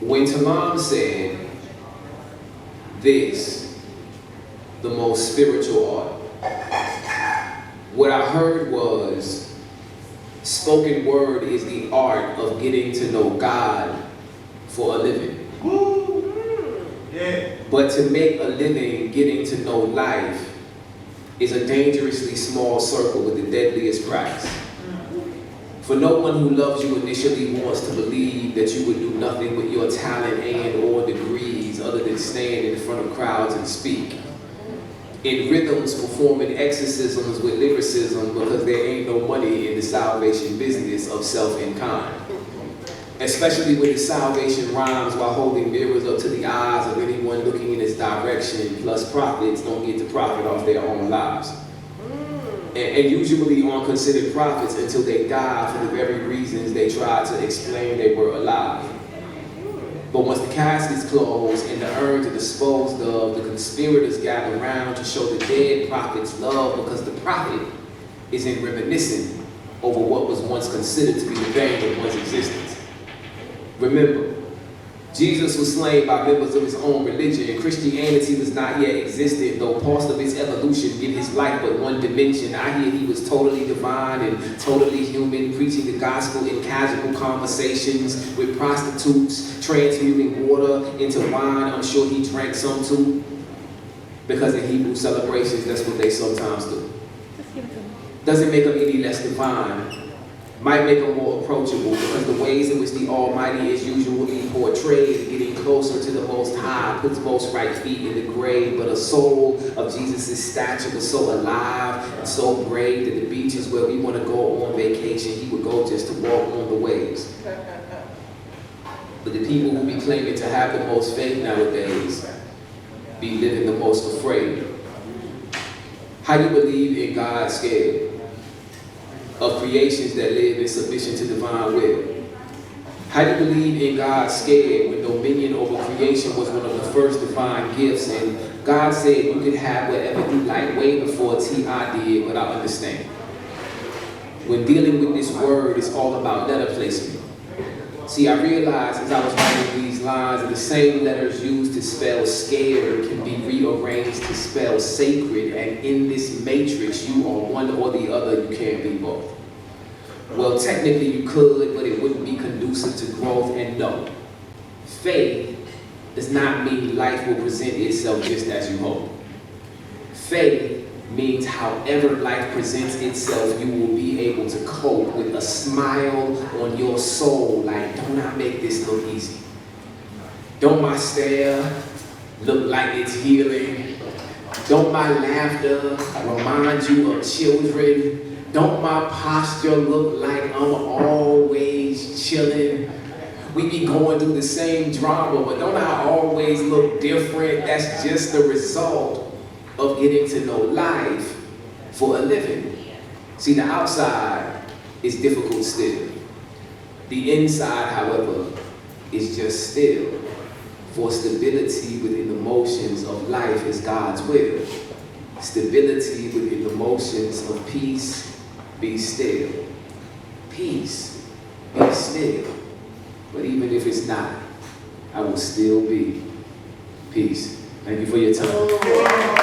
When Talam said this, the most spiritual art, what I heard was spoken word is the art of getting to know God for a living. Yeah. But to make a living getting to know life is a dangerously small circle with the deadliest price. For no one who loves you initially wants to believe that you would do nothing with your talent and or degrees other than stand in front of crowds and speak. In rhythms, performing exorcisms with lyricism because there ain't no money in the salvation business of self and kind. Especially when the salvation rhymes while holding mirrors up to the eyes of anyone looking in its direction, plus prophets don't get to profit off their own lives. And usually aren't considered prophets until they die for the very reasons they tried to explain they were alive. But once the caskets close and the urns are disposed of, the conspirators gather around to show the dead prophets love because the prophet is in reminiscing over what was once considered to be the bane of one's existence. Remember, Jesus was slain by members of his own religion, and Christianity was not yet existent, though parts of its evolution give his life but one dimension. I hear he was totally divine and totally human, preaching the gospel in casual conversations with prostitutes, transmuting water into wine. I'm sure he drank some too, because in Hebrew celebrations, that's what they sometimes do. Doesn't make him any less divine. Might make them more approachable, because the ways in which the Almighty is usually portrayed, getting closer to the Most High, puts most right feet in the grave. But a soul of Jesus' stature was so alive and so brave that the beaches where we want to go on vacation, he would go just to walk on the waves. But the people who be claiming to have the most faith nowadays be living the most afraid. How you believe in God's scale of creations that live in submission to divine will? How do you believe in God's scale when dominion over creation was one of the first divine gifts, and God said you could have whatever you like way before T.I. did without understanding? When dealing with this word, it's all about letter placement. See, I realized as I was writing these lines that the same letters used to spell scared can be rearranged to spell sacred, and in this matrix, you are one or the other, you can't be both. Well, technically you could, but it wouldn't be conducive to growth. And no, faith does not mean life will present itself just as you hope. Faith means however life presents itself, you will be able to cope with a smile on your soul, like, don't I make this look easy? Don't my stare look like it's healing? Don't my laughter remind you of children? Don't my posture look like I'm always chilling? We be going through the same drama, but don't I always look different? That's just the result of getting to know life for a living. See, the outside is difficult still. The inside, however, is just still. For stability within the motions of life is God's will. Stability within the motions of peace, be still. Peace, be still. But even if it's not, I will still be. Peace. Thank you for your time.